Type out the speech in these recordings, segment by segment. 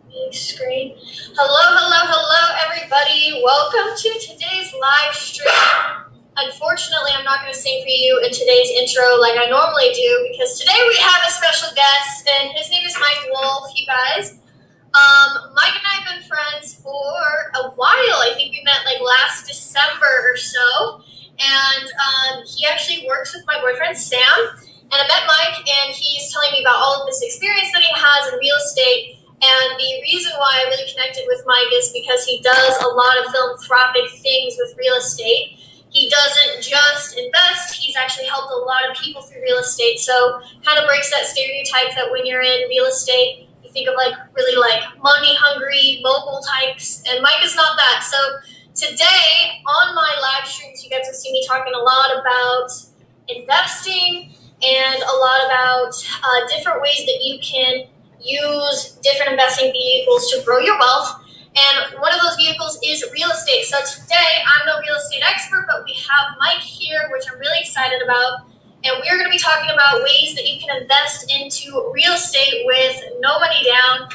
Screen. Hello, everybody. Welcome to today's live stream. Unfortunately, I'm not going to sing for you in today's intro like I normally do because today we have a special guest, and his name is Mike Wolf, you guys. Mike and I have been friends for a while. I think we met like last December or so, and he actually works with my boyfriend, Sam. And I met Mike, and he's telling me about all of this experience that he has in real estate. And the reason why I really connected with Mike is because he does a lot of philanthropic things with real estate. He doesn't just invest, he's actually helped a lot of people through real estate. So kind of breaks that stereotype that when you're in real estate, you think of like really like money hungry, mogul types. And Mike is not that. So today on my live streams, you guys will see me talking a lot about investing and a lot about different ways that you can use different investing vehicles to grow your wealth. And one of those vehicles is real estate. So today, I'm no real estate expert, but we have Mike here, which I'm really excited about. And we're going to be talking about ways that you can invest into real estate with no money down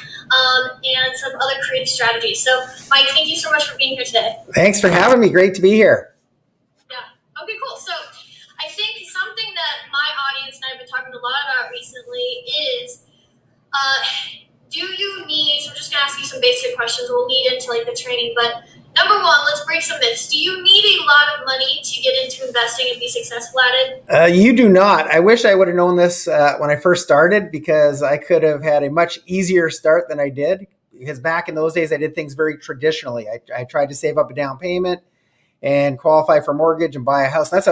and some other creative strategies. So Mike, thank you so much for being here today. Thanks for having me. Great to be here. Yeah. Okay, cool. So I think something that my audience and I have been talking a lot about recently is do you need, so I'm just going to ask you some basic questions. We'll lead into like the training, but number one, let's break some myths. Do you need a lot of money to get into investing and be successful at it? You do not. I wish I would have known this when I first started because I could have had a much easier start than I did. Because back in those days, I did things very traditionally. I tried to save up a down payment and qualify for mortgage and buy a house. That's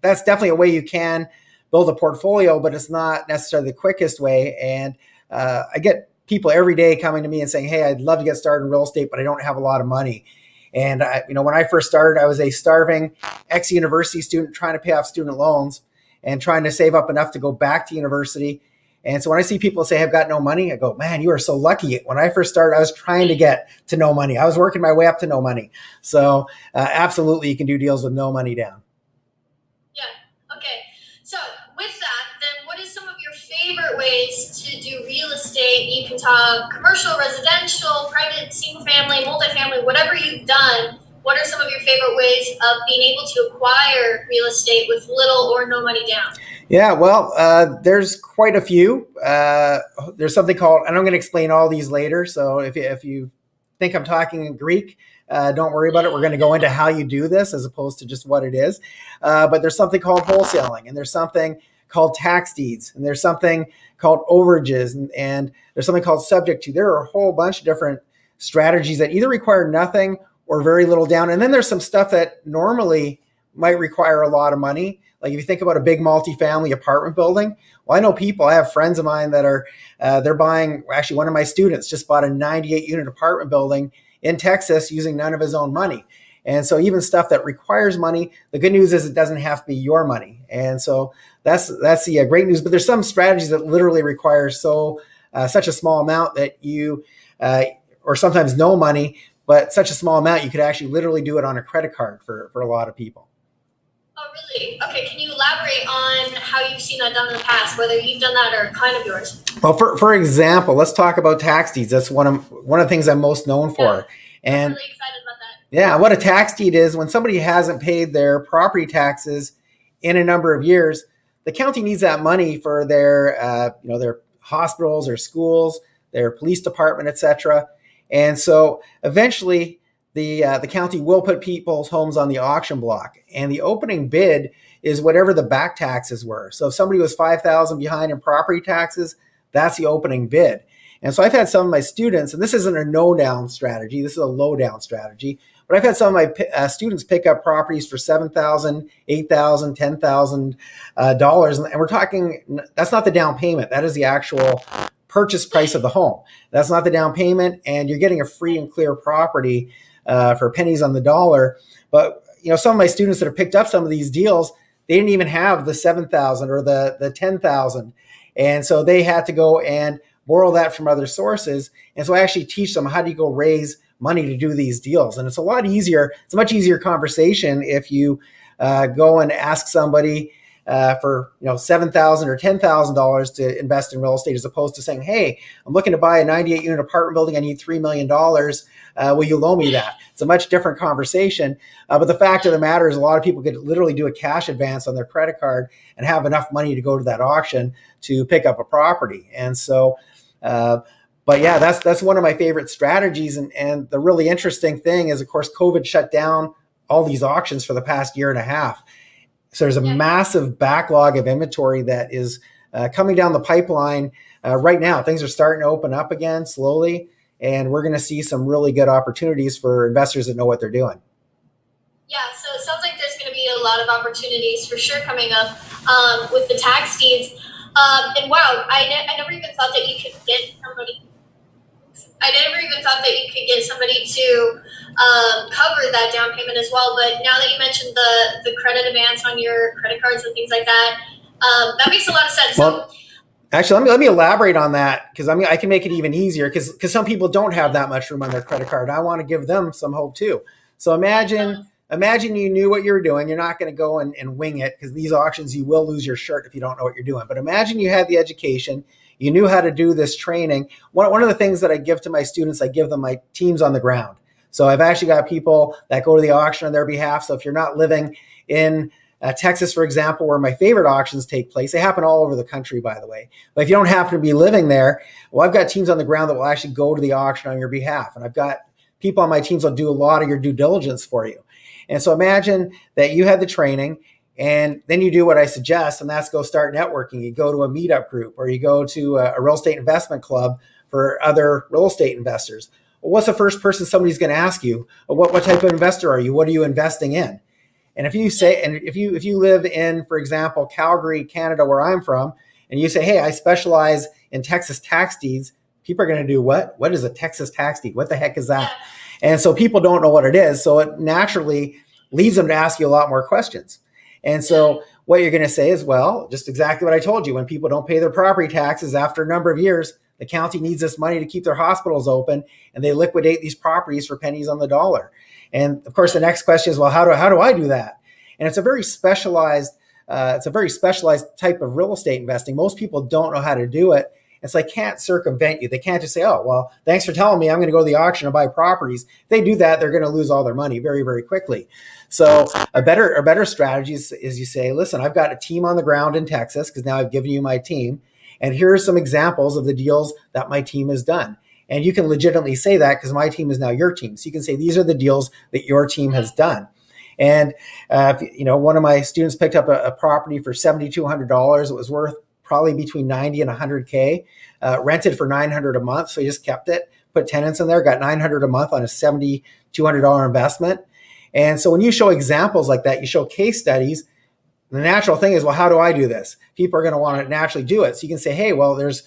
definitely a way you can build a portfolio, but it's not necessarily the quickest way. And I get people every day coming to me and saying, hey, I'd love to get started in real estate, but I don't have a lot of money. And when I first started, I was a starving ex-university student trying to pay off student loans and trying to save up enough to go back to university. And so when I see people say, I've got no money, I go, man, you are so lucky. When I first started, I was trying to get to no money. I was working my way up to no money. So absolutely, you can do deals with no money down. Yeah. Okay. So with that, then what is some of your favorite ways to do real estate? You can talk commercial, residential, private, single family, multifamily, whatever you've done. What are some of your favorite ways of being able to acquire real estate with little or no money down? Yeah, well, there's quite a few. There's something called, and I'm going to explain all these later. So if you think I'm talking in Greek, don't worry about it. We're going to go into how you do this as opposed to just what it is. But there's something called wholesaling, and there's something called tax deeds, and there's something called overages, and there's something called subject to. There are a whole bunch of different strategies that either require nothing or very little down. And then there's some stuff that normally might require a lot of money. Like if you think about a big multifamily apartment building, well, I know people, I have friends of mine that are, they're buying, actually one of my students just bought a 98 unit apartment building in Texas using none of his own money. And so even stuff that requires money, the good news is it doesn't have to be your money. And so that's the great news. But there's some strategies that literally require such a small amount that you, or sometimes no money, but such a small amount, you could actually literally do it on a credit card for a lot of people. Oh, really? Okay, can you elaborate on how you've seen that done in the past, whether you've done that or a client of yours? Well, for example, let's talk about tax deeds. That's one of the things I'm most known for. Yeah, and I'm really excited about that. Yeah, what a tax deed is, when somebody hasn't paid their property taxes in a number of years, the county needs that money for their hospitals, their schools, their police department, etc. And so eventually the county will put people's homes on the auction block, and the opening bid is whatever the back taxes were. So if somebody was $5,000 behind in property taxes, that's the opening bid. And so I've had some of my students, and this isn't a no down strategy, this is a low down strategy, but I've had some of my students pick up properties for $7,000, $8,000, $10,000, and we're talking, that's not the down payment, that is the actual purchase price of the home. That's not the down payment, and you're getting a free and clear property for pennies on the dollar. But some of my students that have picked up some of these deals, they didn't even have the $7,000 or the $10,000, and so they had to go and borrow that from other sources. And so I actually teach them, how do you go raise money to do these deals? And it's a lot easier. It's a much easier conversation if you go and ask somebody for $7,000 or $10,000 to invest in real estate, as opposed to saying, hey, I'm looking to buy a 98 unit apartment building. I need $3 million. Will you loan me that? It's a much different conversation. But the fact of the matter is, a lot of people could literally do a cash advance on their credit card and have enough money to go to that auction to pick up a property. And so, but yeah, that's one of my favorite strategies. And the really interesting thing is, of course, COVID shut down all these auctions for the past year and a half. So there's a massive backlog of inventory that is coming down the pipeline right now. Things are starting to open up again slowly, and we're going to see some really good opportunities for investors that know what they're doing. Yeah, so it sounds like there's going to be a lot of opportunities for sure coming up with the tax deeds. And wow, I never even thought that you could get somebody. I never even thought that you could get somebody to cover that down payment as well. But now that you mentioned the credit advance on your credit cards and things like that, that makes a lot of sense. Well, actually, let me elaborate on that, because I can make it even easier, because some people don't have that much room on their credit card. I want to give them some hope too. So imagine you knew what you were doing. You're not going to go and wing it, because these auctions, you will lose your shirt if you don't know what you're doing. But imagine you had the education, you knew how to do this training. One of the things that I give to my students, I give them my teams on the ground. So I've actually got people that go to the auction on their behalf. So if you're not living in Texas, for example, where my favorite auctions take place, they happen all over the country, by the way. But if you don't happen to be living there, well, I've got teams on the ground that will actually go to the auction on your behalf. And I've got people on my teams that will do a lot of your due diligence for you. And so imagine that you had the training, and then you do what I suggest, and that's go start networking. You go to a meetup group, or you go to a real estate investment club for other real estate investors. Well, what's the first person somebody's going to ask you? Well, what type of investor are you? What are you investing in? And if you say, and if you live in, for example, Calgary, Canada, where I'm from, and you say, hey, I specialize in Texas tax deeds, people are going to do what? What is a Texas tax deed? What the heck is that? And so people don't know what it is. So it naturally leads them to ask you a lot more questions. And so what you're going to say is, well, just exactly what I told you. When people don't pay their property taxes after a number of years, the county needs this money to keep their hospitals open, and they liquidate these properties for pennies on the dollar. And of course, the next question is, well, how do I do that? And it's a very specialized type of real estate investing. Most people don't know how to do it. It's like, can't circumvent you. They can't just say, oh, well, thanks for telling me, I'm going to go to the auction and buy properties. If they do that, they're going to lose all their money very, very quickly. So a better strategy is you say, listen, I've got a team on the ground in Texas, because now I've given you my team. And here are some examples of the deals that my team has done. And you can legitimately say that, because my team is now your team. So you can say, these are the deals that your team has done. And one of my students picked up a property for $7,200. It was worth probably between 90 and 100K, rented for $900 a month. So he just kept it, put tenants in there, got $900 a month on a $7,200 investment. And so when you show examples like that, you show case studies, the natural thing is, well, how do I do this? People are going to want to naturally do it. So you can say, hey, well, there's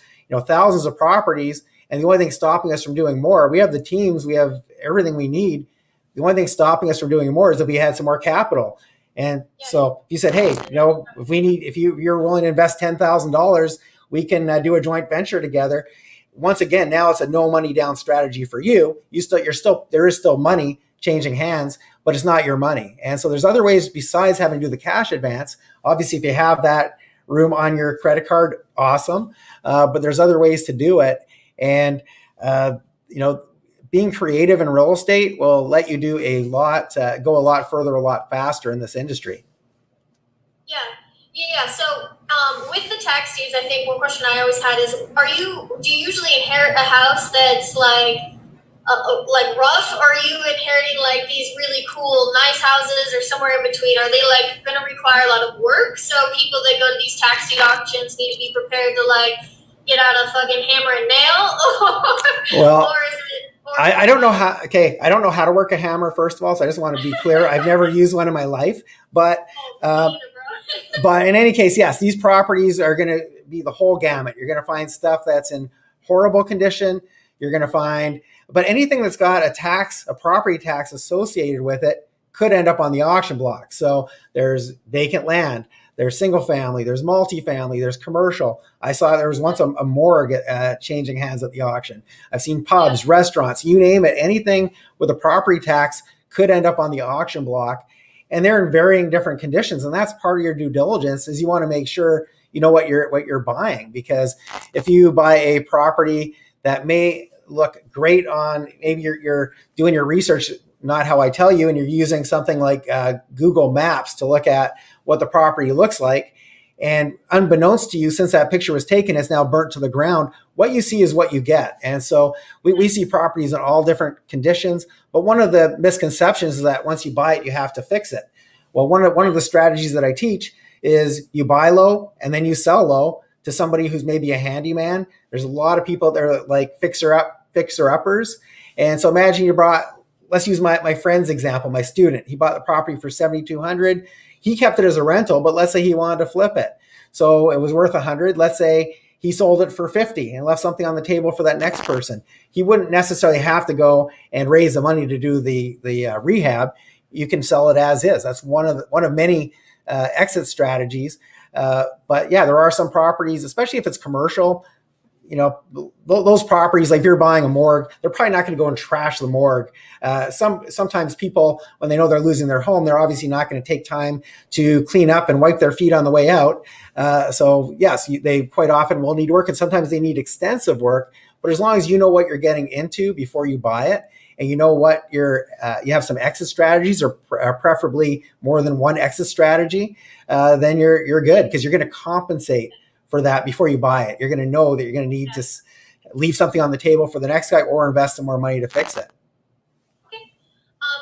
thousands of properties, and the only thing stopping us from doing more, we have the teams, we have everything we need. The only thing stopping us from doing more is if we had some more capital. And so if you said, hey, if you're willing to invest $10,000, we can do a joint venture together. Once again, now it's a no money down strategy for you. There is still money changing hands, but it's not your money. And so there's other ways besides having to do the cash advance. Obviously, if you have that room on your credit card, awesome. But there's other ways to do it. And, being creative in real estate will let you do go a lot further, a lot faster in this industry. Yeah. So with the tax deeds, I think one question I always had is, do you usually inherit a house that's like rough, or are you inheriting like these really cool, nice houses, or somewhere in between? Are they like going to require a lot of work? So people that go to these tax deed auctions need to be prepared to like get out a fucking hammer and nail? Well, or is it? I don't know how. Okay, I don't know how to work a hammer. First of all, so I just want to be clear. I've never used one in my life, but in any case, yes, these properties are going to be the whole gamut. You're going to find stuff that's in horrible condition. You're going to find, but anything that's got a property tax associated with it could end up on the auction block. So there's vacant land, there's single family, there's multifamily, there's commercial. I saw there was once a morgue changing hands at the auction. I've seen pubs, restaurants, you name it. Anything with a property tax could end up on the auction block. and they're in varying different conditions. And that's part of your due diligence, is you want to make sure you know what you're buying. Because if you buy a property that may look great on, maybe you're doing your research not how I tell you, and you're using something like Google Maps to look at what the property looks like, and unbeknownst to you, since that picture was taken, it's now burnt to the ground. What you see is what you get. And so we see properties in all different conditions. But one of the misconceptions is that once you buy it, you have to fix it. Well, one of the strategies that I teach is you buy low and then you sell low to somebody who's maybe a handyman. There's a lot of people that are like fixer uppers. And so imagine you brought, let's use my friend's example, my student. He bought the property for $7,200. He kept it as a rental, but let's say he wanted to flip it. So it was worth $100. Let's say he sold it for $50 and left something on the table for that next person. He wouldn't necessarily have to go and raise the money to do the rehab. You can sell it as is. That's one of many exit strategies. But yeah, there are some properties, especially if it's commercial, those properties, like if you're buying a morgue, they're probably not going to go and trash the morgue. Sometimes people, when they know they're losing their home, they're obviously not going to take time to clean up and wipe their feet on the way out. So yes, they quite often will need work, and sometimes they need extensive work. But as long as you know what you're getting into before you buy it, and you know what you have some exit strategies, or preferably more than one exit strategy, then you're good, because you're going to compensate for that before you buy it. You're going to know that you're going to need to leave something on the table for the next guy, or invest some more money to fix it. Okay.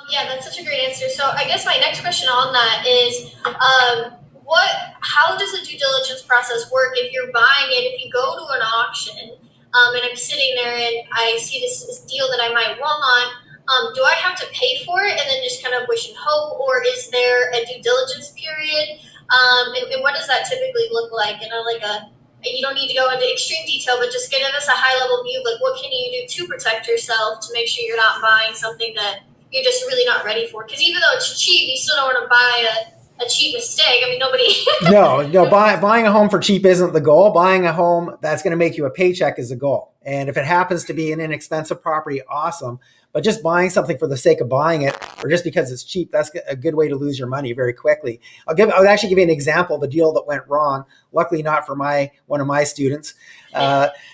Yeah, that's such a great answer. So I guess my next question on that is, how does the due diligence process work if you're buying it? If you go to an auction, and I'm sitting there and I see this deal that I might want, do I have to pay for it and then just kind of wish and hope, or is there a due diligence period? And what does that typically look like? You don't need to go into extreme detail, but just give us a high level view of like, what can you do to protect yourself to make sure you're not buying something that you're just really not ready for? Because even though it's cheap, you still don't want to buy a cheap mistake. I mean, nobody. No, buying a home for cheap isn't the goal. Buying a home that's going to make you a paycheck is the goal. And if it happens to be an inexpensive property, awesome. But just buying something for the sake of buying it, or just because it's cheap, that's a good way to lose your money very quickly. I'll actually give you an example of a deal that went wrong. Luckily, not for one of my students.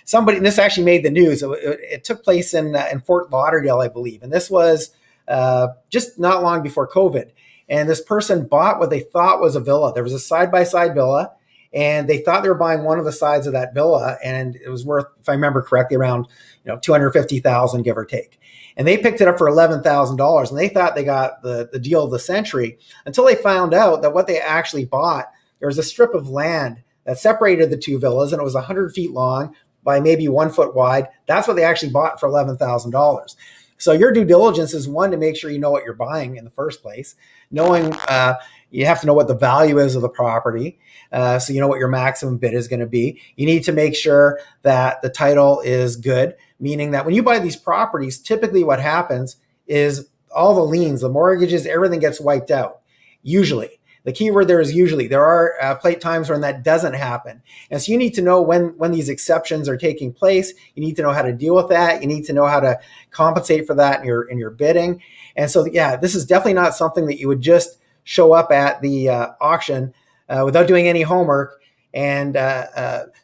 Somebody, and this actually made the news. It took place in Fort Lauderdale, I believe, and this was just not long before COVID. And this person bought what they thought was a villa. There was a side-by-side villa, and they thought they were buying one of the sides of that villa, and it was worth, if I remember correctly, around $250,000, give or take. And they picked it up for $11,000, and they thought they got the deal of the century, until they found out that what they actually bought, there was a strip of land that separated the two villas, and it was 100 feet long by maybe 1 foot wide. That's what they actually bought for $11,000. So your due diligence is, one, to make sure you know what you're buying in the first place. Knowing you have to know what the value is of the property, so you know what your maximum bid is going to be. You need to make sure that the title is good, meaning that when you buy these properties, typically what happens is all the liens, the mortgages, everything gets wiped out. Usually. The key word there is usually. There are times when that doesn't happen. And so you need to know when these exceptions are taking place. You need to know how to deal with that. You need to know how to compensate for that in your bidding. And so, yeah, this is definitely not something that you would just show up at the auction without doing any homework. And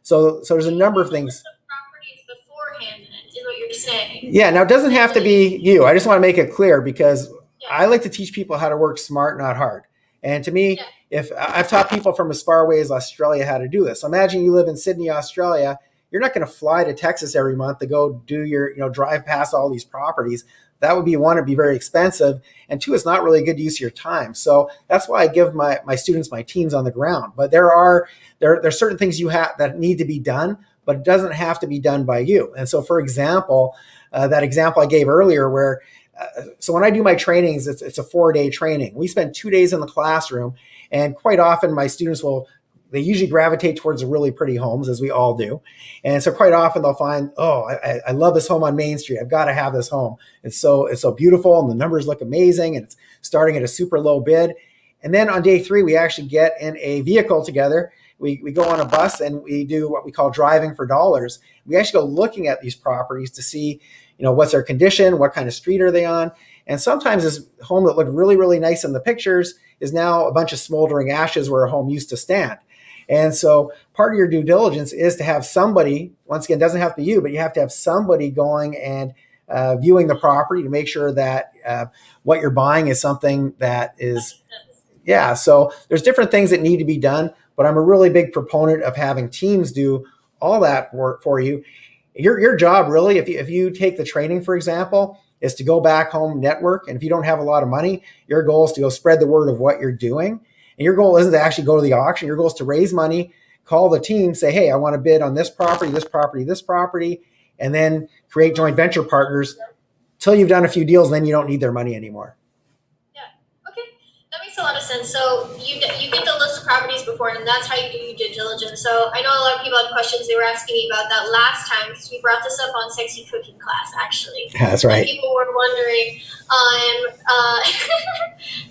so there's a number of things. Properties beforehand is what you're saying. Yeah, now it doesn't have to be you. I just want to make it clear, because I like to teach people how to work smart, not hard. And to me, if I've taught people from as far away as Australia how to do this. So imagine you live in Sydney, Australia. You're not going to fly to Texas every month to go do your, drive past all these properties. That would be, one, it'd be very expensive. And two, it's not really a good use of your time. So that's why I give my students my teams on the ground. But there are certain things that need to be done, but it doesn't have to be done by you. And so, for example, that example I gave earlier where, so when I do my trainings, it's a 4-day training. We spend 2 days in the classroom, and quite often my students they usually gravitate towards the really pretty homes, as we all do. And so quite often they'll find, I love this home on Main Street. I've got to have this home. It's so beautiful, and the numbers look amazing, and it's starting at a super low bid. And then on day 3, we actually get in a vehicle together. We go on a bus, and we do what we call driving for dollars. We actually go looking at these properties to see, what's their condition, what kind of street are they on. And sometimes this home that looked really, really nice in the pictures is now a bunch of smoldering ashes where a home used to stand. And so part of your due diligence is to have somebody, once again, doesn't have to be you, but you have to have somebody going and viewing the property to make sure that what you're buying is something that is, yeah. So there's different things that need to be done, but I'm a really big proponent of having teams do all that work for you. Your job really, if you take the training, for example, is to go back home, network. And if you don't have a lot of money, your goal is to go spread the word of what you're doing. And your goal isn't to actually go to the auction. Your goal is to raise money, call the team, say, hey, I want to bid on this property, this property, this property, and then create joint venture partners till you've done a few deals. Then you don't need their money anymore. Yeah. Okay. That makes a lot of sense. So you get the list of properties before, and that's how you do your due diligence. So I know a lot of people had questions. They were asking me about that last time because we brought this up on Sexy Cooking class, actually. That's right. And people were wondering.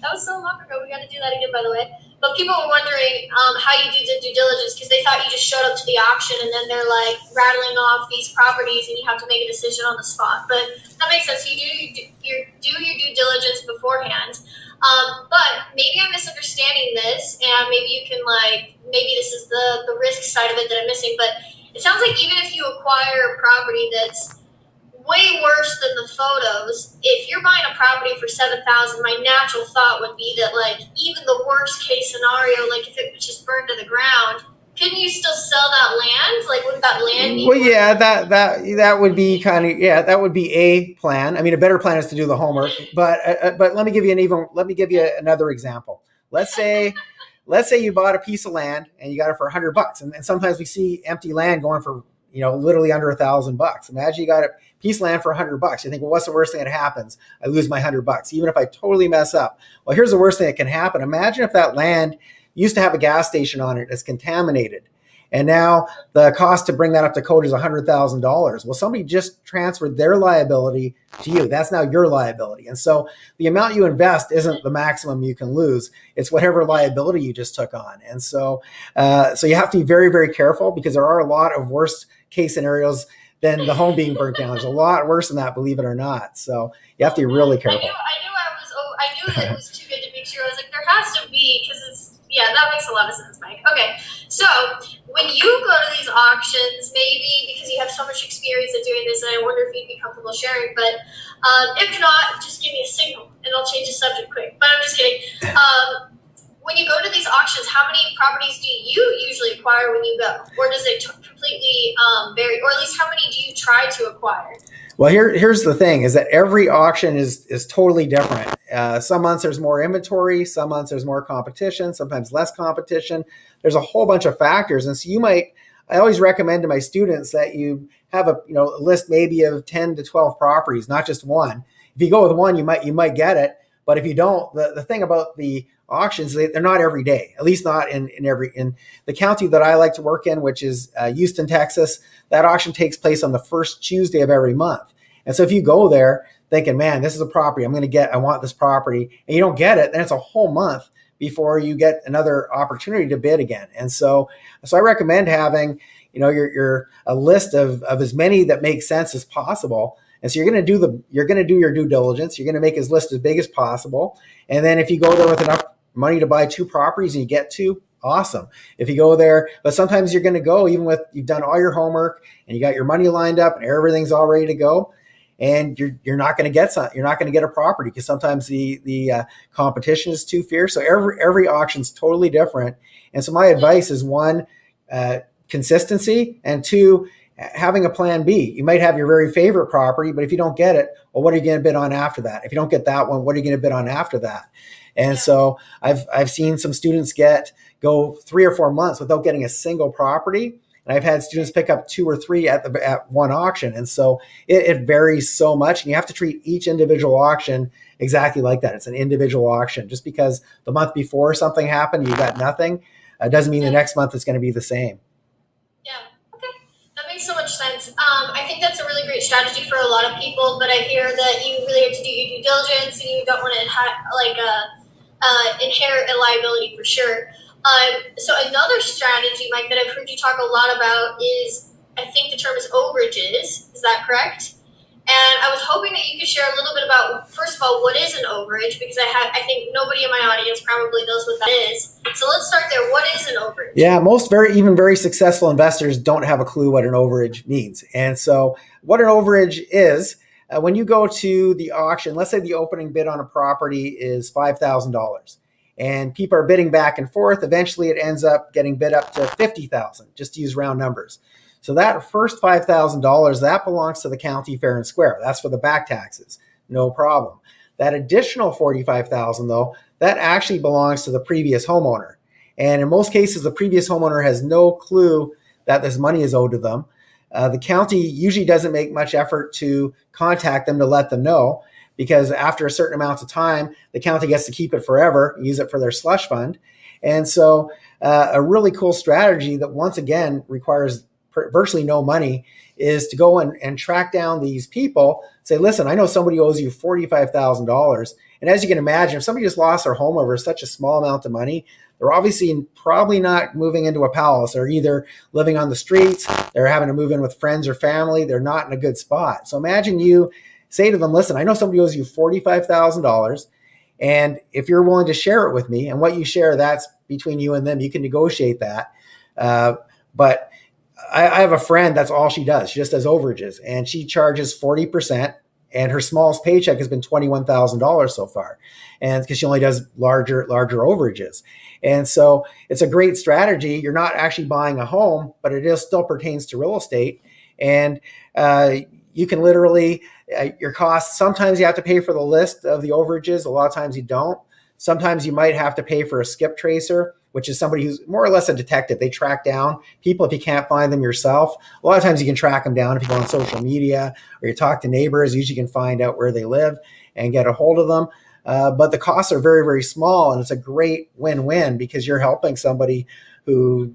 That was so long ago. We got to do that again, by the way. But people were wondering how you do the due diligence because they thought you just showed up to the auction and then they're like rattling off these properties and you have to make a decision on the spot. But that makes sense. You do your due diligence beforehand. But maybe I'm misunderstanding this, and maybe you can maybe this is the risk side of it that I'm missing. But it sounds like even if you acquire a property that's way worse than the photos, if you're buying a property for $7,000, my natural thought would be that even the worst case scenario, if it was just burned to the ground, couldn't you still sell that land? Wouldn't that land be? Well, yeah, that would be that would be a plan. I mean, a better plan is to do the homework. But let me give you another example. Let's say you bought a piece of land and you got it for $100, and sometimes we see empty land going for literally under $1,000. Imagine you got a piece of land for $100. You think, well, what's the worst thing that happens? I lose my $100, even if I totally mess up. Well, here's the worst thing that can happen. Imagine if that land used to have a gas station on it that's contaminated. And now the cost to bring that up to code is $100,000. Well, somebody just transferred their liability to you. That's now your liability. And so the amount you invest isn't the maximum you can lose. It's whatever liability you just took on. And so you have to be very, very careful because there are a lot of worst case scenarios than the home being burnt down. There's a lot worse than that, believe it or not. So you have to be really careful. I knew that it was too good to be true. I was like, there has to be, because that makes a lot of sense, Mike. Okay, so when you go to these auctions, maybe because you have so much experience at doing this, and I wonder if you'd be comfortable sharing, but if not, just give me a signal, and I'll change the subject quick. But I'm just kidding. When you go to these auctions, how many properties do you usually acquire when you go? Or does it completely vary? Or at least how many do you try to acquire? Well, here's the thing is that every auction is totally different. Some months there's more inventory, some months there's more competition, sometimes less competition. There's a whole bunch of factors. And so I always recommend to my students that you have a list maybe of 10 to 12 properties, not just one. If you go with one, you might get it. But if you don't, the thing about the auctions, they're not every day, at least not in the county that I like to work in, which is Houston, Texas. That auction takes place on the first Tuesday of every month. And so if you go there thinking, man, this is a property I want this property, and you don't get it, then it's a whole month before you get another opportunity to bid again. And so I recommend having, your a list of as many that make sense as possible. And so you're going to do your due diligence. You're going to make his list as big as possible. And then if you go there with enough money to buy 2 properties and you get 2, awesome. If you go there, but sometimes you're going to go even with you've done all your homework and you got your money lined up and everything's all ready to go, and you're not going to get a property because sometimes the competition is too fierce. So every auction's totally different. And so my advice is 1, consistency, and 2, having a plan B. You might have your very favorite property, but if you don't get it, well, what are you going to bid on after that? If you don't get that one, what are you going to bid on after that? And so I've seen some students go 3 or 4 months without getting a single property. And I've had students pick up 2 or 3 at one auction. And so it varies so much. And you have to treat each individual auction exactly like that. It's an individual auction. Just because the month before something happened, you got nothing, doesn't mean the next month is going to be the same. That makes so much sense. I think that's a really great strategy for a lot of people, but I hear that you really have to do your due diligence and you don't want to inherit a liability for sure. So another strategy, Mike, that I've heard you talk a lot about is, I think the term is overages. Is that correct? And I was hoping that you could share a little bit about, first of all, what is an overage, because I think nobody in my audience probably knows what that is. So let's start there. What is an overage? Yeah, most even very successful investors don't have a clue what an overage means. And so what an overage is, when you go to the auction, let's say the opening bid on a property is $5,000 and people are bidding back and forth. Eventually it ends up getting bid up to $50,000, just to use round numbers. So that first $5,000, that belongs to the county fair and square. That's for the back taxes, no problem. That additional $45,000 though, that actually belongs to the previous homeowner. And in most cases, the previous homeowner has no clue that this money is owed to them. The county usually doesn't make much effort to contact them to let them know, because after a certain amount of time, the county gets to keep it forever, use it for their slush fund. And so a really cool strategy that once again requires virtually no money is to go and track down these people, say, listen, I know somebody owes you $45,000. And as you can imagine, if somebody just lost their home over such a small amount of money, they're obviously probably not moving into a palace. They're either living on the streets, they're having to move in with friends or family, they're not in a good spot. So imagine you say to them, listen, I know somebody owes you $45,000. And if you're willing to share it with me, and what you share, that's between you and them, you can negotiate that. But I have a friend, that's all she does. She just does overages, and she charges 40%, and her smallest paycheck has been $21,000 so far. And because she only does larger overages. And so it's a great strategy. You're not actually buying a home, but it still pertains to real estate. And you can literally, your costs, sometimes you have to pay for the list of the overages. A lot of times you don't. Sometimes you might have to pay for a skip tracer, which is somebody who's more or less a detective. They track down people if you can't find them yourself. A lot of times you can track them down if you go on social media or you talk to neighbors. You usually can find out where they live and get a hold of them. But the costs are very, very small, and it's a great win-win because you're helping somebody who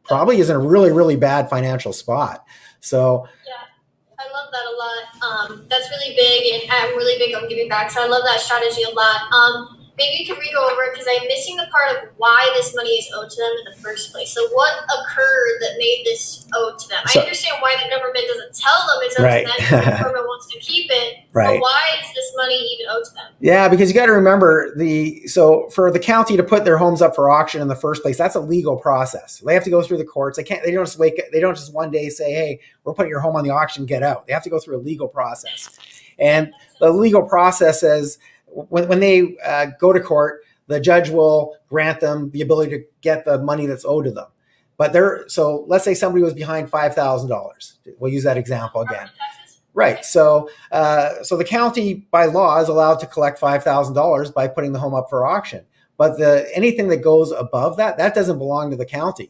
probably is in a really, really bad financial spot. So yeah, I love that a lot. That's really big, and I'm really big on giving back. So I love that strategy a lot. Maybe you can re-go over it because I'm missing the part of why this money is owed to them in the first place. So what occurred that made this owed to them? I understand why the government doesn't tell them it's owed to them because the government wants to keep it. Right. But why is this money even owed to them? Yeah, because you got to remember so for the county to put their homes up for auction in the first place, that's a legal process. They have to go through the courts. They don't just one day say, hey, we're putting your home on the auction, get out. They have to go through a legal process. And the legal process says, when they go to court, the judge will grant them the ability to get the money that's owed to them. But so let's say somebody was behind $5,000. We'll use that example again. Right. So the county by law is allowed to collect $5,000 by putting the home up for auction. But anything that goes above that doesn't belong to the county.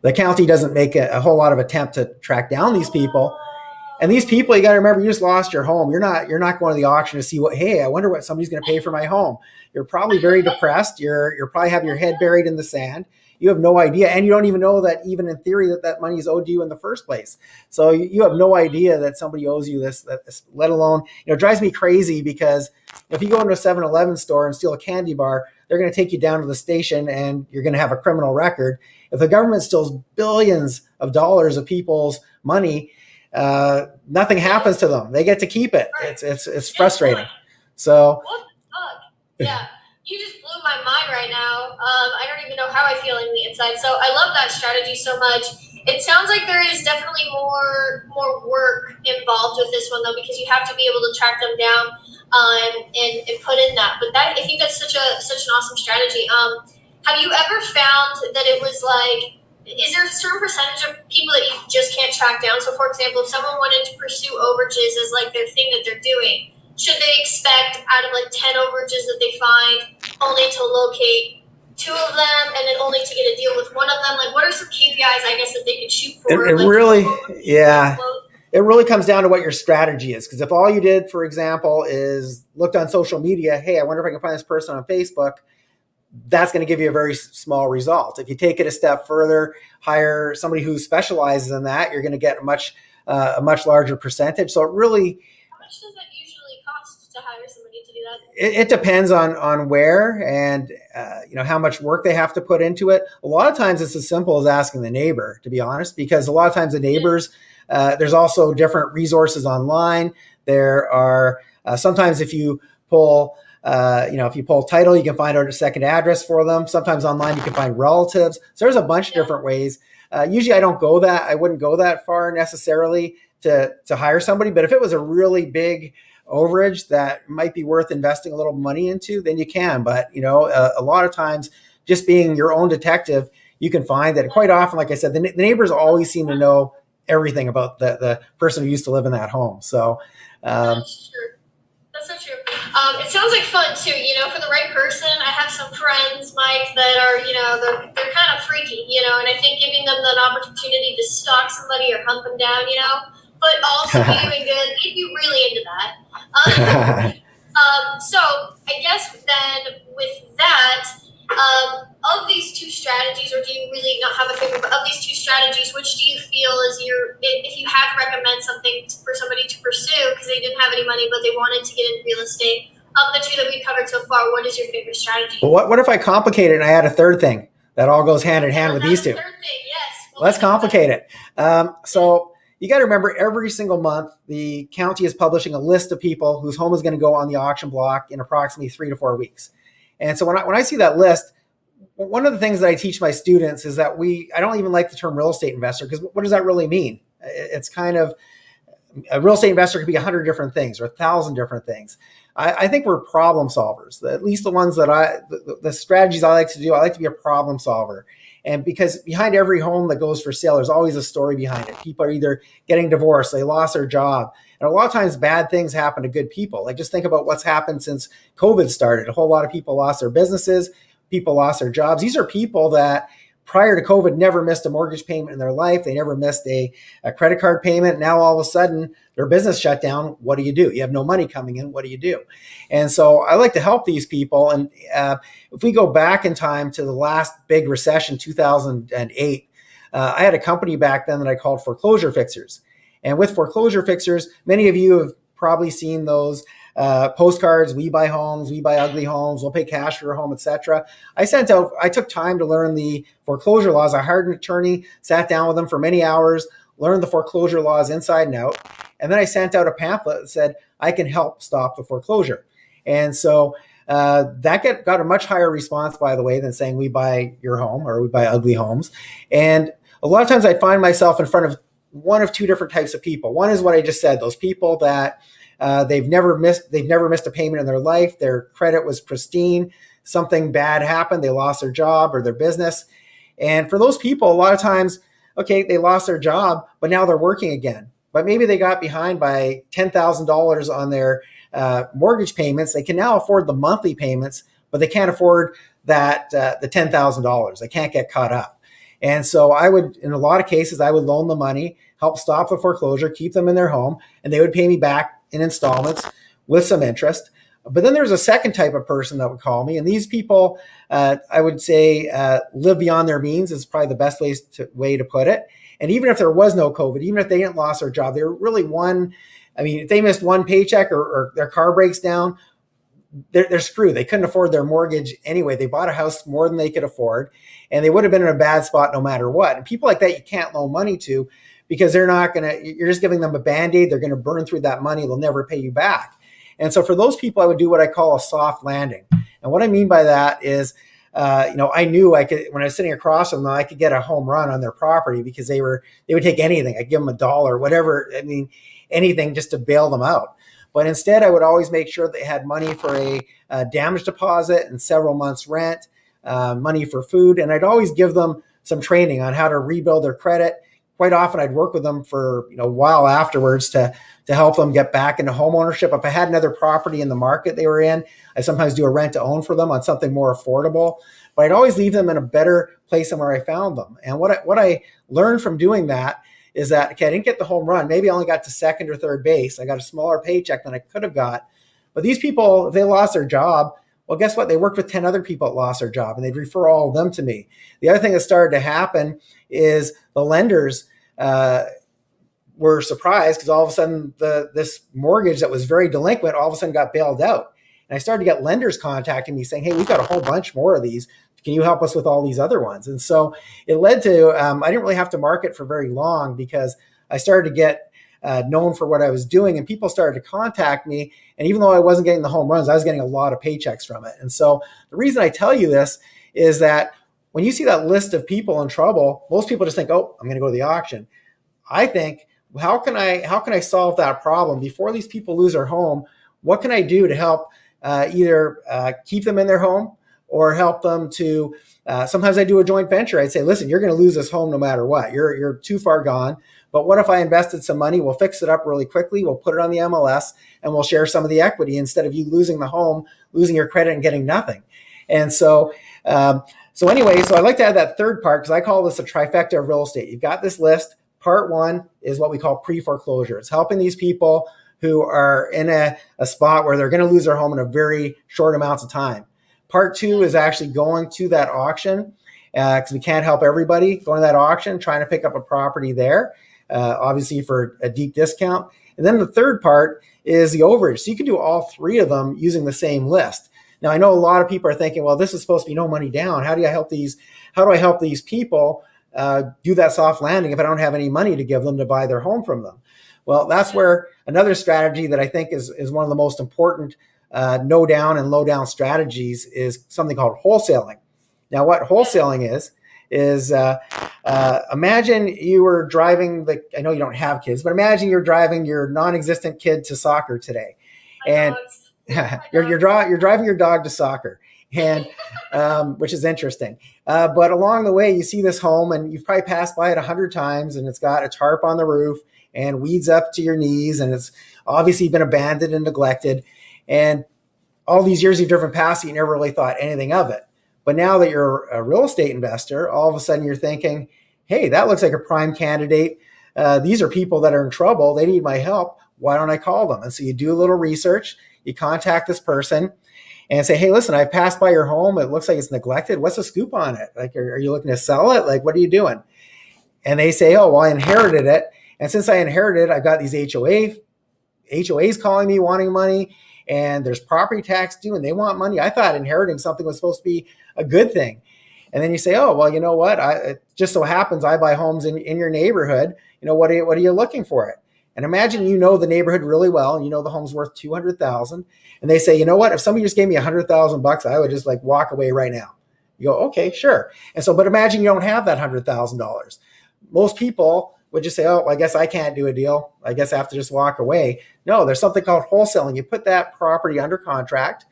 The county doesn't make a whole lot of attempt to track down these people. And these people, you got to remember, you just lost your home. You're not going to the auction to see hey, I wonder what somebody's going to pay for my home. You're probably very depressed. You're probably having your head buried in the sand. You have no idea. And you don't even know that even in theory that money is owed to you in the first place. So you have no idea that somebody owes you this, let alone, it drives me crazy because if you go into a 7-Eleven store and steal a candy bar, they're going to take you down to the station and you're going to have a criminal record. If the government steals billions of dollars of people's money, nothing happens to them. They get to keep it. It's frustrating. So what the fuck? Yeah, you just blew my mind right now. I don't even know how I feel in the inside. So I love that strategy so much. It sounds like there is definitely more work involved with this one though, because you have to be able to track them down and put in that. But I think that's such an awesome strategy. Have you ever found that it was like, is there a certain percentage of people that you just can't track down? So, for example, if someone wanted to pursue overages as like their thing that they're doing, should they expect out of like 10 overages that they find only to locate 2 of them and then only to get a deal with 1 of them? Like, what are some KPIs, I guess, that they could shoot for? It really comes down to what your strategy is. Because if all you did, for example, is looked on social media, hey, I wonder if I can find this person on Facebook, that's going to give you a very small result. If you take it a step further, hire somebody who specializes in that, you're going to get a much larger percentage. So it really, how much does that usually cost to hire somebody to do that? It depends on where and how much work they have to put into it. A lot of times it's as simple as asking the neighbor, to be honest, because a lot of times the neighbors There's also different resources online. There are sometimes if you pull if you pull title, you can find out a second address for them. Sometimes online you can find relatives. So there's a bunch of different ways. Usually I wouldn't go that far necessarily to hire somebody. But if it was a really big overage that might be worth investing a little money into, then you can. But a lot of times, just being your own detective, you can find that quite often, like I said, the neighbors always seem to know everything about the person who used to live in that home. So That's true. That's so true. It sounds like fun too. For the right person, I have some friends, Mike, that are they're kind of freaky, and I think giving them an opportunity to stalk somebody or hunt them down, but also be doing good, if you really into that. So I guess then with that, of these two strategies, or do you really not have a favorite? But of these two strategies, which do you feel is if you had to recommend something for somebody to pursue because they didn't have any money but they wanted to get into real estate? Of the two that we've covered so far, what is your favorite strategy? Well, what if I complicate it and I add a third thing that all goes hand in hand with these two? Third thing, yes. Let's complicate it. So you got to remember, every single month, the county is publishing a list of people whose home is going to go on the auction block in approximately 3 to 4 weeks. And so when I see that list, one of the things that I teach my students is that I don't even like the term real estate investor, because what does that really mean? It's kind of, a real estate investor could be 100 different things or 1,000 different things. I think we're problem solvers. At least the ones that the strategies I like to do, I like to be a problem solver. And because behind every home that goes for sale, there's always a story behind it. People are either getting divorced, they lost their job. And a lot of times bad things happen to good people. Like, just think about what's happened since COVID started. A whole lot of people lost their businesses, people lost their jobs. These are people that prior to COVID never missed a mortgage payment in their life. They never missed a credit card payment. Now all of a sudden their business shut down. What do? You have no money coming in. What do you do? And so I like to help these people. And if we go back in time to the last big recession, 2008, I had a company back then that I called Foreclosure Fixers. And with Foreclosure Fixers, many of you have probably seen those postcards. We buy homes, we buy ugly homes, we'll pay cash for your home, etc. I took time to learn the foreclosure laws. I hired an attorney, sat down with them for many hours, learned the foreclosure laws inside and out. And then I sent out a pamphlet that said, I can help stop the foreclosure. And so that got a much higher response, by the way, than saying we buy your home or we buy ugly homes. And a lot of times I find myself in front of one of two different types of people. One is what I just said, those people that they've never missed a payment in their life. Their credit was pristine. Something bad happened. They lost their job or their business. And for those people, a lot of times, okay, they lost their job, but now they're working again. But maybe they got behind by $10,000 on their mortgage payments. They can now afford the monthly payments, but they can't afford the $10,000. They can't get caught up. And so in a lot of cases, I would loan the money, help stop the foreclosure, keep them in their home, and they would pay me back in installments with some interest. But then there's a second type of person that would call me. And these people, I would say, live beyond their means is probably the best way to put it. And even if there was no COVID, even if they didn't lose their job, they were really if they missed one paycheck or their car breaks down, they're screwed. They couldn't afford their mortgage anyway. They bought a house more than they could afford, and they would have been in a bad spot no matter what. And people like that, you can't loan money to, because you're just giving them a Band-Aid. They're going to burn through that money. They'll never pay you back. And so for those people, I would do what I call a soft landing. And what I mean by that is, I knew I could, when I was sitting across from them, I could get a home run on their property, because they would take anything. I'd give them $1, whatever. Anything just to bail them out. But instead, I would always make sure they had money for a damage deposit and several months rent, money for food. And I'd always give them some training on how to rebuild their credit. Quite often I'd work with them for a while afterwards to help them get back into home ownership. If I had another property in the market they were in, I sometimes do a rent to own for them on something more affordable. But I'd always leave them in a better place than where I found them. And what I learned from doing that is that, okay, I didn't get the home run. Maybe I only got to second or third base. I got a smaller paycheck than I could have got. But these people, if they lost their job, well, guess what? They worked with 10 other people that lost their job, and they'd refer all of them to me. The other thing that started to happen is the lenders were surprised, because all of a sudden this mortgage that was very delinquent all of a sudden got bailed out. And I started to get lenders contacting me saying, hey, we've got a whole bunch more of these. Can you help us with all these other ones? And so it led to, I didn't really have to market for very long, because I started to get known for what I was doing, and people started to contact me. And even though I wasn't getting the home runs, I was getting a lot of paychecks from it. And so the reason I tell you this is that when you see that list of people in trouble, most people just think, oh, I'm going to go to the auction. I think, how can I solve that problem before these people lose their home? What can I do to help either keep them in their home or help them to? Sometimes I do a joint venture. I'd say, listen, you're going to lose this home no matter what. You're too far gone. But what if I invested some money? We'll fix it up really quickly. We'll put it on the MLS and we'll share some of the equity instead of you losing the home, losing your credit, and getting nothing. And so, so I like to add that third part because I call this a trifecta of real estate. You've got this list. Part one is what we call pre-foreclosure. It's helping these people who are in a spot where they're going to lose their home in a very short amounts of time. Part two is actually going to that auction because we can't help everybody going to that auction, trying to pick up a property there, obviously for a deep discount. And then the third part is the overage. So you can do all three of them using the same list. Now, I know a lot of people are thinking, well, this is supposed to be no money down. How do I help these people do that soft landing if I don't have any money to give them to buy their home from them? Well, that's where another strategy that I think is one of the most important no down and low down strategies is something called wholesaling. Now, what wholesaling is imagine you were driving I know you don't have kids, but imagine you're driving your non-existent kid to soccer today, and you're driving your dog to soccer, and which is interesting. But along the way, you see this home, and you've probably passed by it 100 times, and it's got a tarp on the roof and weeds up to your knees, and it's obviously been abandoned and neglected. And all these years you've driven past it, you never really thought anything of it. But now that you're a real estate investor, all of a sudden you're thinking, hey, that looks like a prime candidate. These are people that are in trouble. They need my help. Why don't I call them? And so you do a little research. You contact this person and say, hey, listen, I've passed by your home. It looks like it's neglected. What's the scoop on it? Like, are you looking to sell it? Like, what are you doing? And they say, oh, well, I inherited it. And since I inherited it, I've got these HOAs calling me wanting money, and there's property tax due and they want money. I thought inheriting something was supposed to be a good thing. And then you say, oh, well, you know what? It just so happens I buy homes in your neighborhood. You know, what are you looking for it? And imagine you know the neighborhood really well, and you know the home's worth $200,000. And they say, you know what? If somebody just gave me $100,000, I would just like walk away right now. You go, okay, sure. And so, but imagine you don't have that $100,000. Most people would just say, oh, well, I guess I can't do a deal. I guess I have to just walk away. No, there's something called wholesaling. You put that property under contract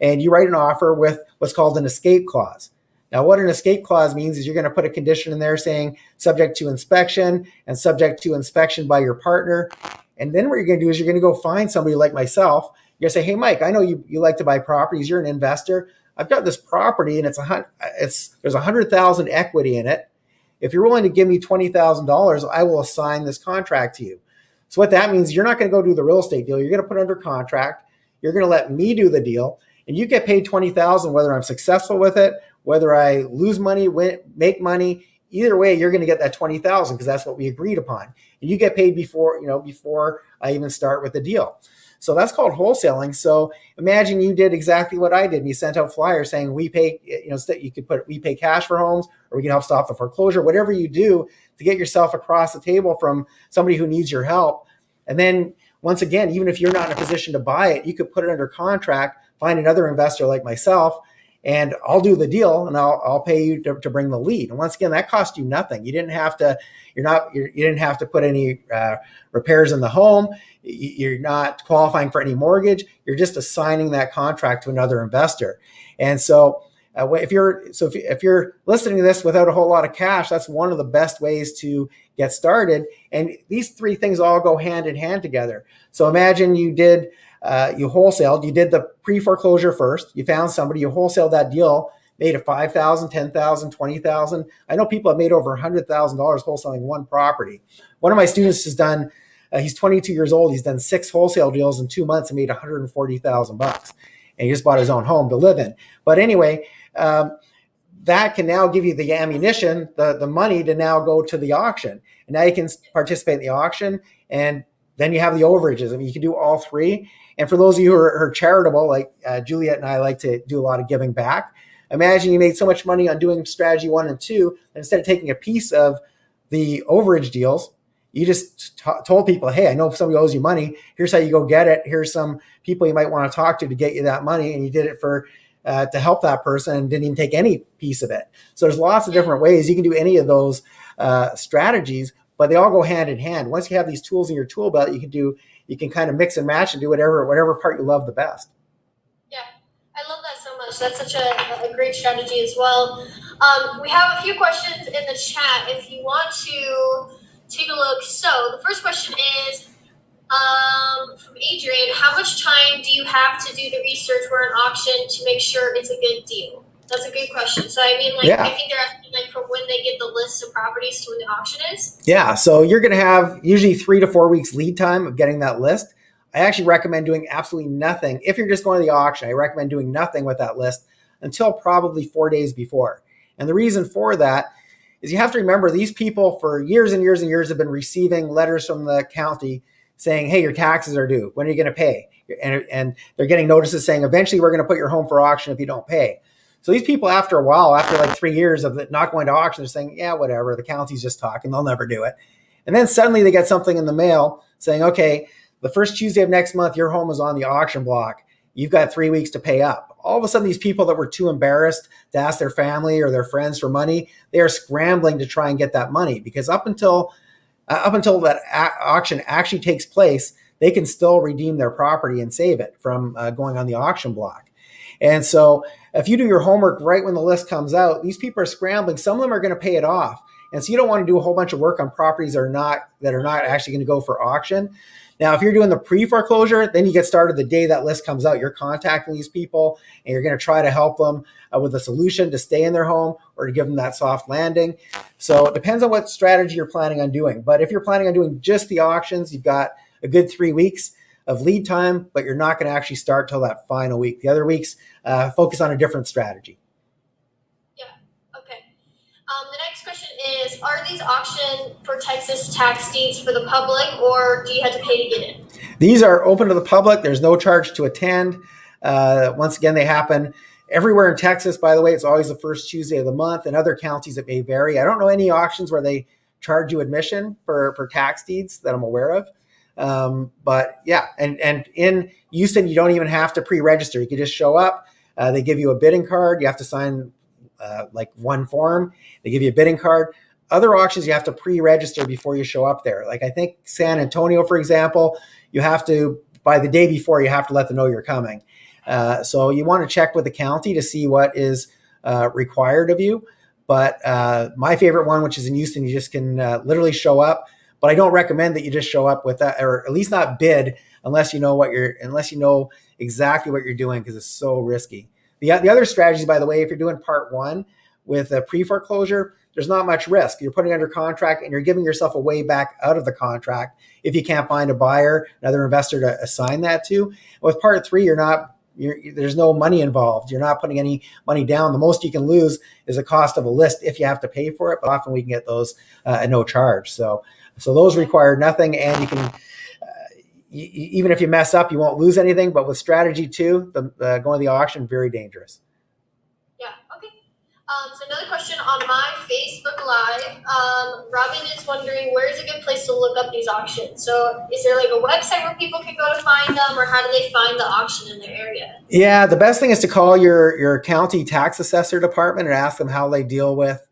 and you write an offer with what's called an escape clause. Now, what an escape clause means is you're going to put a condition in there saying subject to inspection and subject to inspection by your partner. And then what you're going to do is you're going to go find somebody like myself. You're going to say, hey, Mike, I know you like to buy properties. You're an investor. I've got this property and there's 100,000 equity in it. If you're willing to give me $20,000, I will assign this contract to you. So what that means, you're not going to go do the real estate deal. You're going to put it under contract. You're going to let me do the deal, and you get paid $20,000 whether I'm successful with it, whether I lose money, make money. Either way, you're going to get that $20,000 because that's what we agreed upon. And you get paid before I even start with the deal. So that's called wholesaling. So imagine you did exactly what I did. And you sent out flyers saying we pay, you could put we pay cash for homes, or we can help stop the foreclosure, whatever you do to get yourself across the table from somebody who needs your help. And then once again, even if you're not in a position to buy it, you could put it under contract, find another investor like myself, and I'll do the deal and I'll pay you to bring the lead. And once again, that cost you nothing. You didn't have to, you didn't have to put any repairs in the home. You're not qualifying for any mortgage. You're just assigning that contract to another investor. And so if you're listening to this without a whole lot of cash, that's one of the best ways to get started. And these three things all go hand in hand together. So imagine you wholesaled, you did the pre-foreclosure first, you found somebody, you wholesaled that deal, made it $5,000, $10,000, $20,000. I know people have made over $100,000 wholesaling one property. One of my students has done, he's 22 years old, he's done 6 wholesale deals in 2 months and made $140,000. And he just bought his own home to live in. But anyway, that can now give you the ammunition, the money to now go to the auction. And now you can participate in the auction, and then you have the overages. I mean, you can do all three. And for those of you who are charitable, like Jeweliet and I like to do a lot of giving back. Imagine you made so much money on doing strategy 1 and 2, that instead of taking a piece of the overage deals, You just told people, hey, I know if somebody owes you money. Here's how you go get it. Here's some people you might want to talk to get you that money. And you did it for to help that person and didn't even take any piece of it. So there's lots of different ways you can do any of those strategies, but they all go hand in hand. Once you have these tools in your tool belt, you can kind of mix and match and do whatever part you love the best. Yeah, I love that so much. That's such a great strategy as well. We have a few questions in the chat if you want to take a look. So the first question is from Adrian, how much time do you have to do the research for an auction to make sure it's a good deal? That's a good question. So I mean, I think they're asking from when they get the list of properties to when the auction is. Yeah, so you're going to have usually 3 to 4 weeks lead time of getting that list. I actually recommend doing absolutely nothing. If you're just going to the auction, I recommend doing nothing with that list until probably 4 days before. And the reason for that is you have to remember these people for years and years and years have been receiving letters from the county saying, hey, your taxes are due. When are you going to pay? And they're getting notices saying, eventually we're going to put your home for auction if you don't pay. So these people, after a while, after like 3 years of it not going to auction, they're saying, yeah, whatever, the county's just talking, they'll never do it. And then suddenly they get something in the mail saying, okay, the first Tuesday of next month, your home is on the auction block. You've got 3 weeks to pay up. All of a sudden, these people that were too embarrassed to ask their family or their friends for money, they are scrambling to try and get that money, because up until that auction actually takes place, they can still redeem their property and save it from going on the auction block. And so if you do your homework right when the list comes out, these people are scrambling. Some of them are going to pay it off. And so you don't want to do a whole bunch of work on properties that are not actually going to go for auction. Now, if you're doing the pre-foreclosure, then you get started the day that list comes out. You're contacting these people and you're going to try to help them with a solution to stay in their home or to give them that soft landing. So it depends on what strategy you're planning on doing. But if you're planning on doing just the auctions, you've got a good 3 weeks of lead time, but you're not going to actually start till that final week. The other weeks, focus on a different strategy. Yeah, okay. The next question is, are these auctions for Texas tax deeds for the public, or do you have to pay to get in? These are open to the public. There's no charge to attend. Once again, they happen everywhere in Texas. By the way, it's always the first Tuesday of the month. In other counties, it may vary. I don't know any auctions where they charge you admission for tax deeds that I'm aware of. But yeah, and in Houston, you don't even have to pre-register. You can just show up. They give you a bidding card. You have to sign like one form. They give you a bidding card. Other auctions, you have to pre-register before you show up there. Like I think San Antonio, for example, you have to, by the day before, you have to let them know you're coming. So you want to check with the county to see what is required of you. But my favorite one, which is in Houston, you just can literally show up. But I don't recommend that you just show up with that, or at least not bid unless you know exactly what you're doing, because it's so risky. The other strategies, by the way, if you're doing part one with a pre-foreclosure, there's not much risk. You're putting under contract and you're giving yourself a way back out of the contract if you can't find a buyer, another investor to assign that to. With part three, there's no money involved. You're not putting any money down. The most you can lose is the cost of a list if you have to pay for it, but often we can get those at no charge. So those require nothing, and you can, even if you mess up, you won't lose anything. But with strategy two, going to the auction, very dangerous. Yeah, okay. So another question on my Facebook Live. Robin is wondering, where is a good place to look up these auctions? So is there like a website where people can go to find them, or how do they find the auction in their area? Yeah, the best thing is to call your county tax assessor department and ask them how they deal with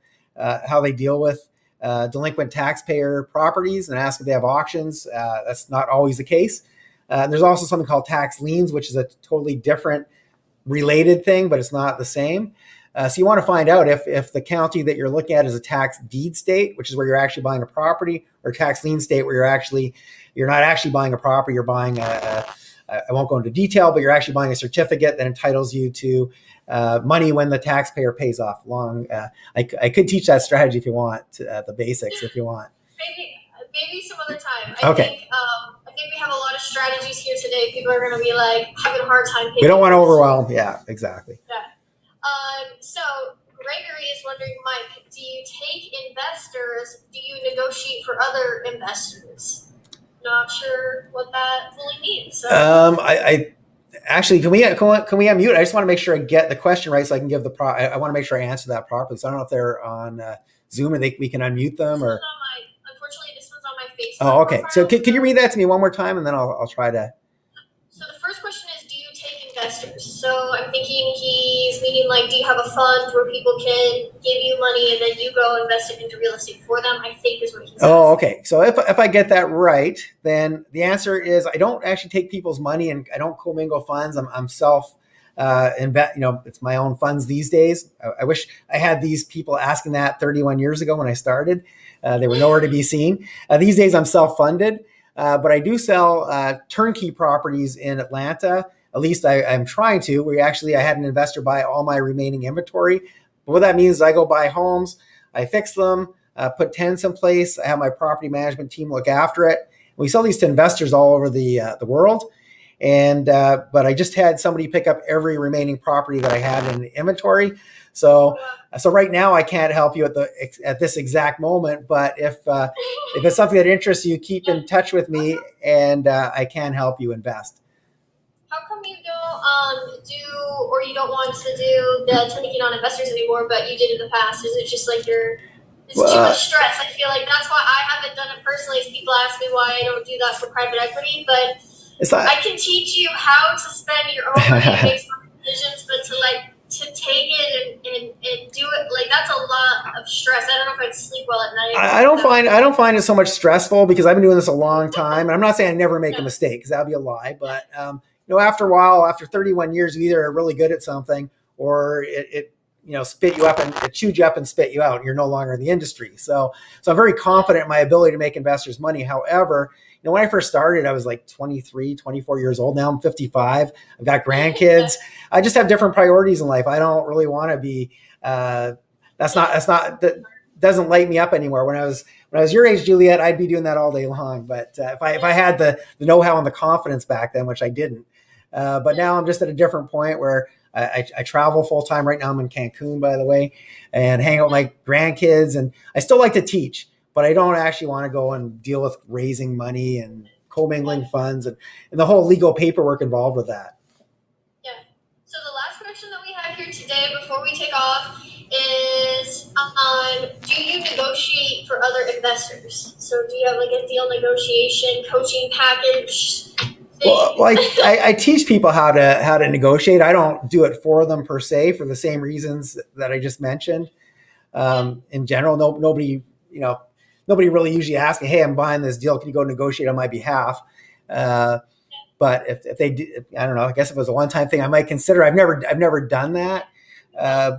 delinquent taxpayer properties, and ask if they have auctions. That's not always the case. There's also something called tax liens, which is a totally different related thing, but it's not the same. So you want to find out if the county that you're looking at is a tax deed state, which is where you're actually buying a property, or tax lien state where you're not actually buying a property, you're buying I won't go into detail, but you're actually buying a certificate that entitles you to money when the taxpayer pays off. I could teach that strategy if you want, the basics if you want. Maybe some other time. Okay. I think we have a lot of strategies here today. People are going to be like having a hard time picking. We don't want to overwhelm. Yeah, exactly. Yeah. So Gregory is wondering, Mike, do you take investors? Do you negotiate for other investors? Not sure what that fully means. So. I actually, can we unmute? I just want to make sure I get the question right, so I can give I want to make sure I answer that properly. So I don't know if they're on Zoom and we can unmute them, or. Unfortunately, this one's on my Facebook Oh, okay. So profile. can you read that to me one more time, and then I'll try to. So the first question is, do you take investors? So I'm thinking he's meaning like, do you have a fund where people can give you money and then you go invest it into real estate for them? I think is what he's Oh, asking. okay. So if I get that right, then the answer is I don't actually take people's money and I don't commingle funds. I'm self invest. It's my own funds these days. I wish I had these people asking that 31 years ago when I started. They were nowhere to be seen. These days I'm self funded, but I do sell turnkey properties in Atlanta. At least I'm trying to. I had an investor buy all my remaining inventory. But what that means is I go buy homes, I fix them, put tenants in place. I have my property management team look after it. We sell these to investors all over the world. And but I just had somebody pick up every remaining property that I had in inventory. So so right now I can't help you at this exact moment. But if it's something that interests you, keep in touch with me, and I can help you invest. How come you don't do, or you don't want to do the taking on investors anymore, but you did in the past? Is it just like it's too much Well, stress? I feel like that's why I haven't done it personally. People ask me why I don't do that for private equity, but it's not. I can teach you how to spend your own money and make smart decisions, but to take it and do it, like that's a lot of stress. I don't know if I'd sleep well at night I if don't that was find I don't find it so much stressful because I've been doing this a long time, and I'm not saying I never make a yeah. mistake because that would be a lie. But after a while, after 31 years, you either are really good at something or it spit you up and it chewed you up and spit you out. And you're no longer in the industry. So I'm very confident in my ability to make investors money. However, when I first started, I was like 23, 24 years old. Now I'm 55. I've got grandkids. I just have different priorities in life. I don't really want to be. That doesn't light me up anymore. When I was your age, Juliet, I'd be doing that all day long. But if I had the know-how and the confidence back then, which I didn't, but now I'm just at a different point where I travel full time. Right now I'm in Cancun, by the way, and hang out with my grandkids. And I still like to teach, but I don't actually want to go and deal with raising money and commingling funds and the whole legal paperwork involved with that. Yeah. So the last question that we have here today before we take off is do you negotiate for other investors? So do you have like a deal negotiation coaching package Well, thing? I teach people how to negotiate. I don't do it for them per se for the same reasons that I just mentioned. Yeah. In general, nobody really usually asks me, "Hey, I'm buying this deal. Can you go negotiate on my behalf?" Uh, but if they do, I don't know. I guess if it was a one-time thing, I might consider. I've never done that. Uh,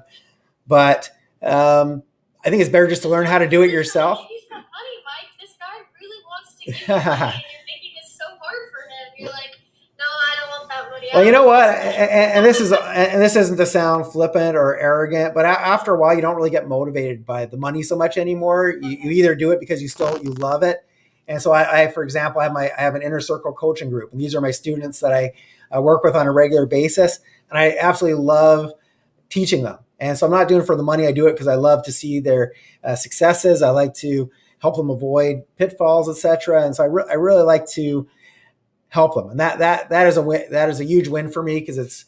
but I think it's better just to learn how to do it yourself. He's got money, Mike. This guy really wants to give you money, and you're making it so hard for him. You're like, no, I don't want that money. Well, I you don't know want what, this money. and this isn't to sound flippant or arrogant, but after a while, you don't really get motivated by the money so much anymore. You either do it because you love it, and so for example, I have an inner circle coaching group, and these are my students that I work with on a regular basis, and I absolutely love teaching them. And so I'm not doing it for the money. I do it because I love to see their successes. I like to help them avoid pitfalls, etc. And so I really like to help them, and that is a win, that is a huge win for me because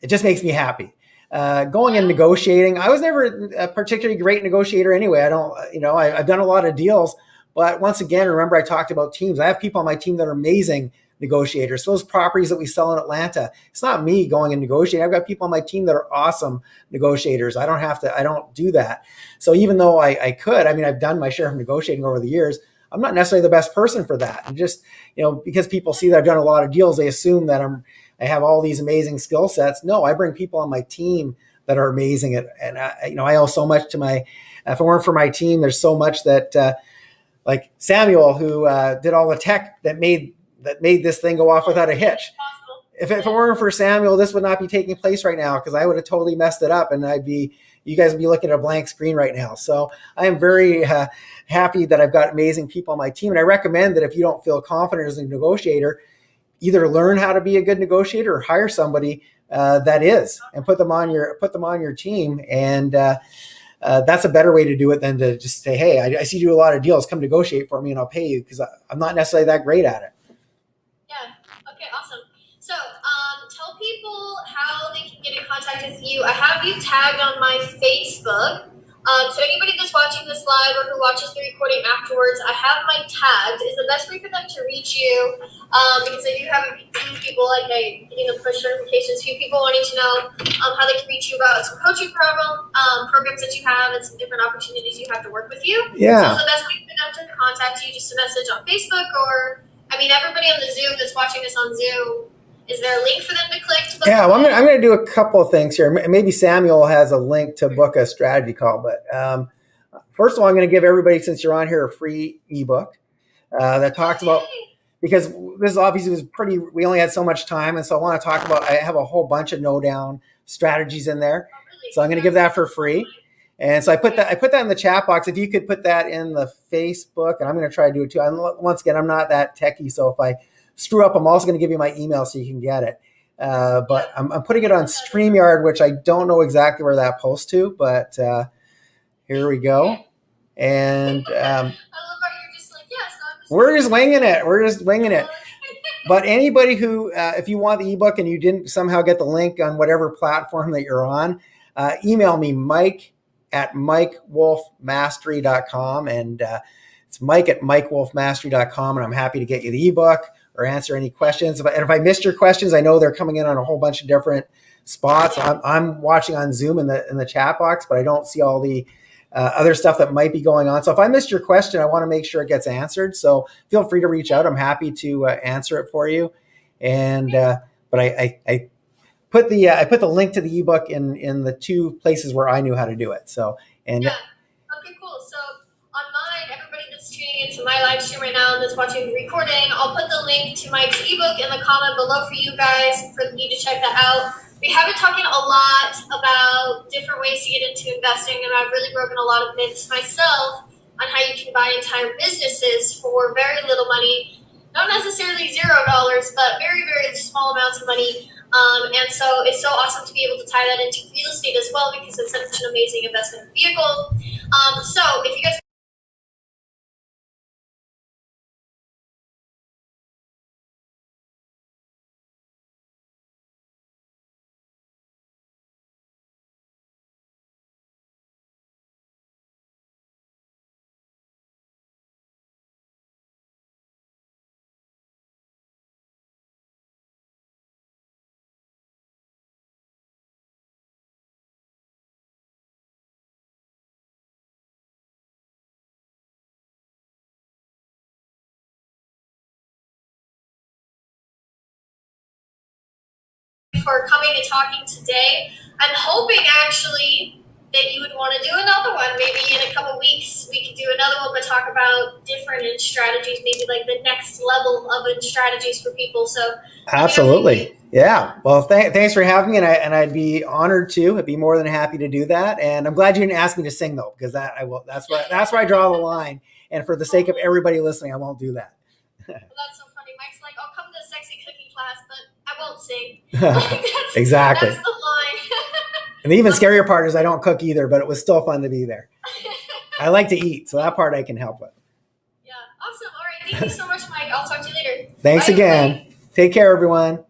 it just makes me happy. Going and negotiating, I was never a particularly great negotiator anyway. I don't, I've done a lot of deals, but once again, remember I talked about teams. I have people on my team that are amazing negotiators. So those properties that we sell in Atlanta, it's not me going and negotiating. I've got people on my team that are awesome negotiators. I don't do that. So even though I could, I mean, I've done my share of negotiating over the years. I'm not necessarily the best person for that. And just, because people see that I've done a lot of deals, they assume that I have all these amazing skill sets. No, I bring people on my team that are amazing at, and I owe so much to my. If it weren't for my team, there's so much that, like Samuel, who did all the tech that made this thing go off without a hitch. If it weren't for Samuel, this would not be taking place right now because I would have totally messed it up, and you guys would be looking at a blank screen right now. So I am very happy that I've got amazing people on my team, and I recommend that if you don't feel confident as a negotiator, either learn how to be a good negotiator or hire somebody that is, and put them on your team. And that's a better way to do it than to just say, "Hey, I see you do a lot of deals. Come negotiate for me, and I'll pay you," because I'm not necessarily that great at it. Yeah. Okay. Awesome. So, tell people how they can get in contact with you. I have you tagged on my Facebook. So anybody that's watching this live or who watches the recording afterwards, I have my tagged. Is the best way for them to reach you, because I do have a few people, like getting the push notifications, few people wanting to know how they can reach you about some coaching programs that you have and some different opportunities you have to work with you. Yeah. So is the best way for them to contact you just a message on Facebook, or I mean everybody on the Zoom that's watching this on Zoom, is there a link for them to click? Yeah, well, I'm going to do a couple of things here. Maybe Samuel has a link to book a strategy call. But first of all, I'm going to give everybody, since you're on here, a free ebook that talks about, because this obviously was pretty, we only had so much time. And so I want to talk about, I have a whole bunch of no-down strategies in there. So I'm going to give that for free. And so I put that in the chat box. If you could put that in the Facebook, and I'm going to try to do it too. Once again, I'm not that techie, so if I screw up, I'm also going to give you my email so you can get it. But I'm putting it on StreamYard, which I don't know exactly where that posts to, but here we go. And we're just winging it. We're just winging it. But anybody who, if you want the ebook and you didn't somehow get the link on whatever platform that you're on, email me, Mike@MikeWolfMastery.com. And it's Mike@MikeWolfMastery.com. And I'm happy to get you the ebook or answer any questions. And if I missed your questions, I know they're coming in on a whole bunch of different spots. I'm watching on Zoom in the chat box, but I don't see all the other stuff that might be going on. So if I missed your question, I want to make sure it gets answered. So feel free to reach out. I'm happy to answer it for you. And but I put the link to the ebook in the two places where I knew how to do it. So and yeah. Okay, cool. So on mine, everybody that's tuning into my live stream right now and that's watching the recording, I'll put the link to Mike's ebook in the comment below for you guys for you to check that out. We have been talking a lot about different ways to get into investing, and I've really broken a lot of myths myself on how you can buy entire businesses for very little money, not necessarily $0, but very, very small amounts of money. And so it's so awesome to be able to tie that into real estate as well, because it's such an amazing investment vehicle. So if you guys for coming and talking today. I'm hoping actually that you would want to do another one. Maybe in a couple weeks we could do another one, but talk about different strategies, maybe like the next level of strategies for people. So absolutely. Yeah. Well, thanks for having me, and I'd be honored to. I'd be more than happy to do that. And I'm glad you didn't ask me to sing though, because that I will. That's where I draw the line. And for the sake of everybody listening, I won't do that. Well, that's so funny. Mike's like, I'll come to sexy cooking class, but I won't sing. Exactly. That's the line. And the even scarier part is I don't cook either, but it was still fun to be there. I like to eat, so that part I can help with. Yeah. Awesome. All right. Thank you so much, Mike. I'll talk to you later. Thanks again. Take care, everyone.